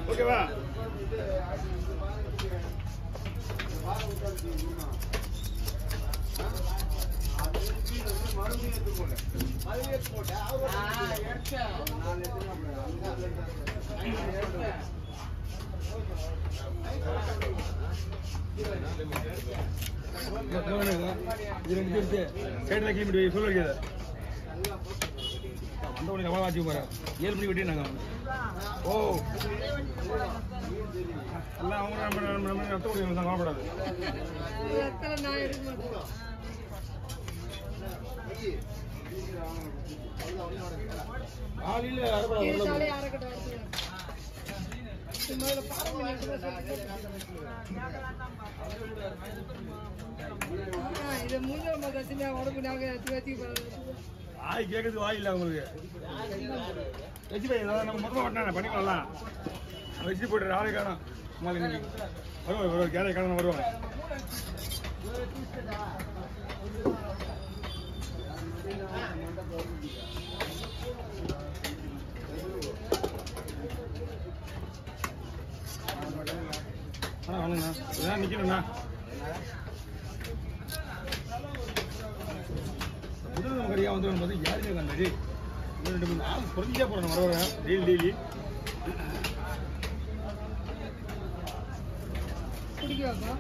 ஓகேவா? சைடுல கிளம்பி சொல்ல வைக்காத. அந்த உனக்கு எவ்வளோ ஆச்சு பாரு. 7 மணிக்கு வெட்டினாங்க. ஓ எல்லாம் அவங்க நம்ம ரத்த முடியும் தான் காணப்படாது. காலையில் ஆய் கேட்கறது வாய் இல்லை அவங்களுக்கு. வச்சு போய் நம்ம மொத்தமாக வட்டினா பண்ணிக்கலாம். வச்சு போட்டு ஆளே காணும். வருவாங்க கேரை காணும் வருவாங்க. வாங்கண்ணா இதான் நிற்கணுண்ணா. முதல் நம்ம கறியாக வந்து பார்த்து யாருமே கண்டாடி 2-3 நாள் குறைஞ்சா போகிறேன். வரவேன் டெய்லி பிடிக்காதா?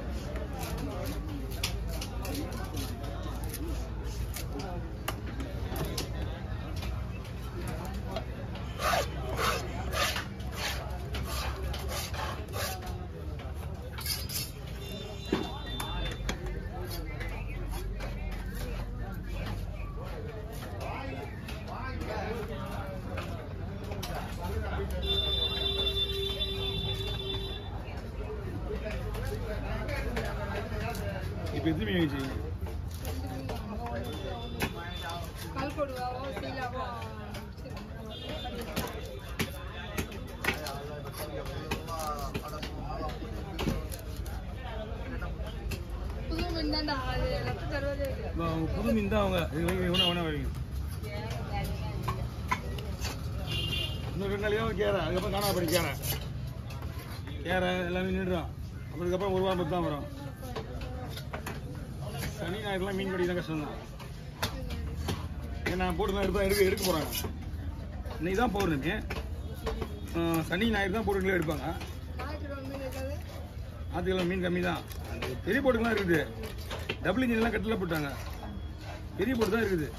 இப்போ எத்தனை மணி ஆயிடுச்சு? புது மீன் தான் அவங்க. வேணா வைங்க. இன்னும் 2 நாளைக்கு கேரை, அதுக்கப்புறம் காணா படி கேரை எல்லாமே நின்றுடும். அதுக்கப்புறம் 1 வாரம் தான் வரும். சனி ஞாயிறுலாம் மீன் கடிதான் கஷ்டம் தான். ஏன்னா போட்டு தான் எடுக்க போகிறாங்க. இன்னைக்கு தான் பௌர்ணமி. சனி ஞாயிறு தான் போட்டுகளே எடுப்பாங்க. ஆற்றுக்கெல்லாம் மீன் கம்மி தான். பெரிய போட்டுலாம் இருக்குது. டபுள் இன்ஜின்லாம் கட்டில் போட்டாங்க. பெரிய போட்டு தான் இருக்குது.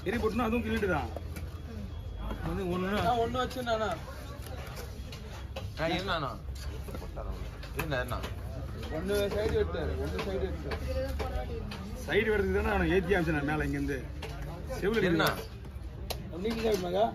பெரிய போட்டுனா அதுவும் கிளிட்டு தான். அது ஒன்று வச்சு நானா என்னண்ணா என்ன ஒன்று சைடு எடுத்தாரு. சைடு எடுத்துக்கு தானே அவனை ஏற்றி ஆமிச்சேன் மேலே இங்கேருந்து. செவில் என்ன நீங்கள் சாப்பிடுமாக்கா?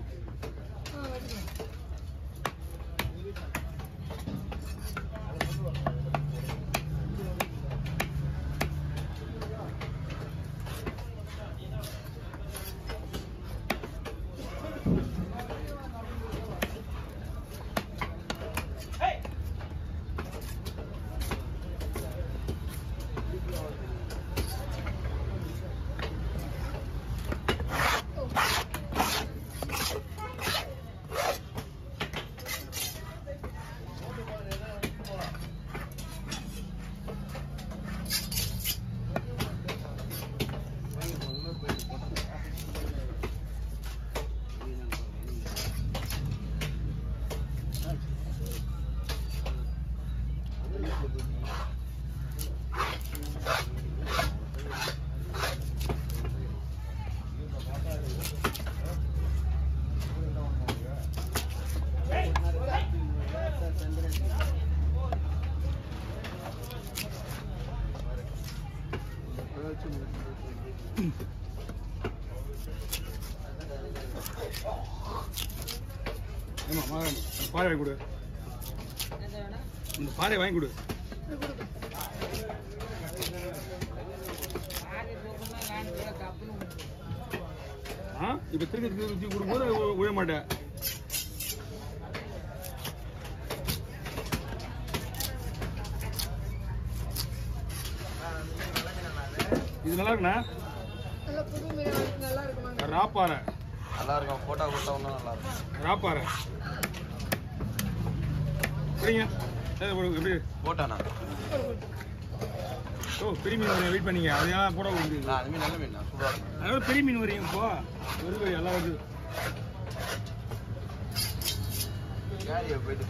பாறை வாங்கி கொடு. இந்த பாறை வாங்கி கொடு. இப்ப திருப்பி கொடுக்கும்போது உழ மாட்டேன். இது நல்லா இருக்குண்ணா. ராப்பாறை நல்லா இருக்கும். போட்டோ கொடுத்தா ஒன்றும் நல்லா இருக்கும். ராப்பாறை சரிங்க. எப்படி போட்டாண்ணா? ஓ பெரிய மீன் வெயிட் பண்ணீங்க. அதெல்லாம் போட கொடுக்குது. அது மீன் நல்ல மீன் சூப்பராக இருக்கும். அதனால பெரிய மீன் வரீங்க இப்போ. வருது எல்லாம் வருது. கேரியை போயிட்டு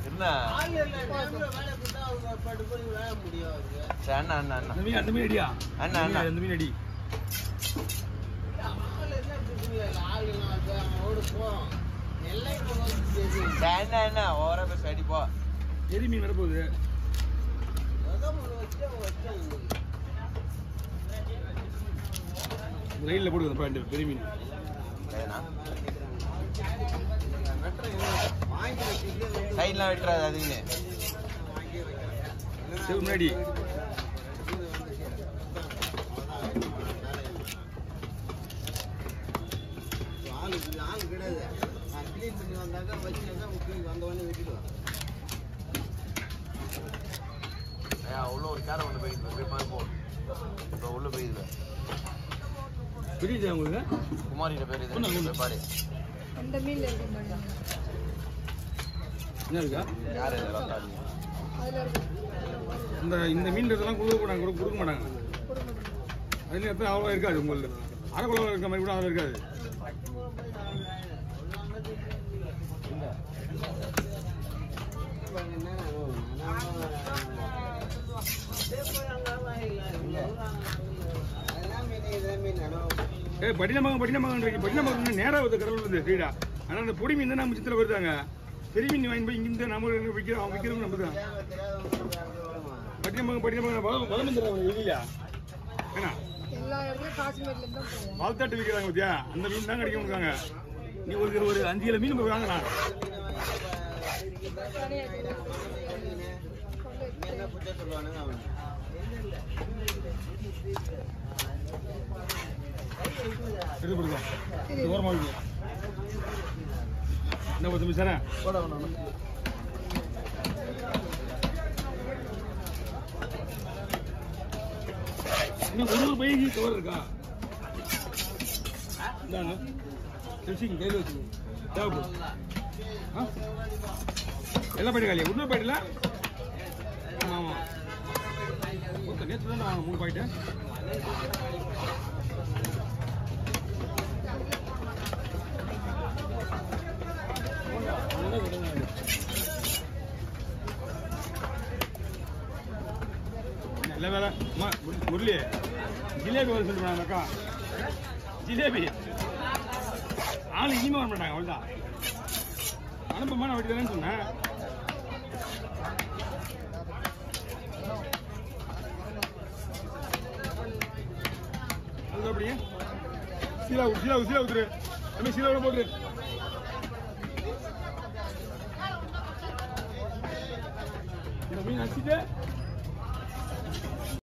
என்ன அண்ணா அண்ணா அண்ணா அந்த மீன் அடியா? அண்ணா அண்ணா அந்த மீன் அடி. அண்ணா அண்ணா ஓவரா பேச அடிப்பா. எரி மீன் வரப்போகுது. லைன்ல போடுது பாயிண்ட் பெரிய மீன். சைட்லாம் வெட்டுறாது அதுன்னு முன்னாடி ஆள் கிடையாது. கிளீன் பண்ணி வந்தாக்க வச்சு வந்தவொடனே வெட்டிடுவான். உள்ள ஒரு கேரை ஒன்று போயிடுவேன் பார்ப்போம். இப்போ உள்ள போயிடுவேன். புரியுது உங்களுக்கு? குமாரிட்ட பேர் இது பாடு. அந்த மீன்ல இருக்கு பாருங்க. என்ன இருக்கா? யாரு ரத்தாளி? அதுல இருக்கு. இந்த மீன் இதெல்லாம் கொடுக்க மாட்டாங்க. அதுல எத்தனை அவ்வளோ இருக்காது உங்களுக்கு. அரைக்குள்ள இருக்க மாதிரி கூட அதில் இருக்காது. பட்டினமாக நேராக வருது கடல் வருது ஃப்ரீடா. ஆனால் அந்த பொடி மீன் தான் நம்ம சித்திர வருதாங்க. பெரிய மீன் வாங்கி போய் இங்கிருந்து நம்ம விற்கிறோம். அவன் விற்கிறவங்க நம்ம தான். பட்டினமாக வளம் இல்லையா? ஏன்னா வாழ்த்தாட்டு விற்கிறாங்க பத்தியா? அந்த மீன் தான் கிடைக்க முடியாங்க. நீ ஒரு 5 கிலோ மீன் போய் வாங்கலாம். என்ன பத்து சார் ஒரு பைக்கு கவர் இருக்கா? கையில் வச்சு தேவைப்படும். எல்லாம் பாயிட்டு காலியா? இன்னொரு பாயிட்டில் ஆமாம் நேற்று தான் வாங்க 3 பாயிட்டு. நல்ல வேலை முரளி ஜிலேபி வர சொல்லிடுறாங்க அக்கா. ஜிலேபி ஆளு இனிமே வர மாட்டாங்க. அவ்வளோதான் அனுப்பமா நான் வெட்டிக்கிறேன்னு சொன்னேன். அது அப்படியே சீலா ஊத்துரு. அப்படி சீலாவோட போட்டுரு. இந்த மீன் அடிச்சுட்டு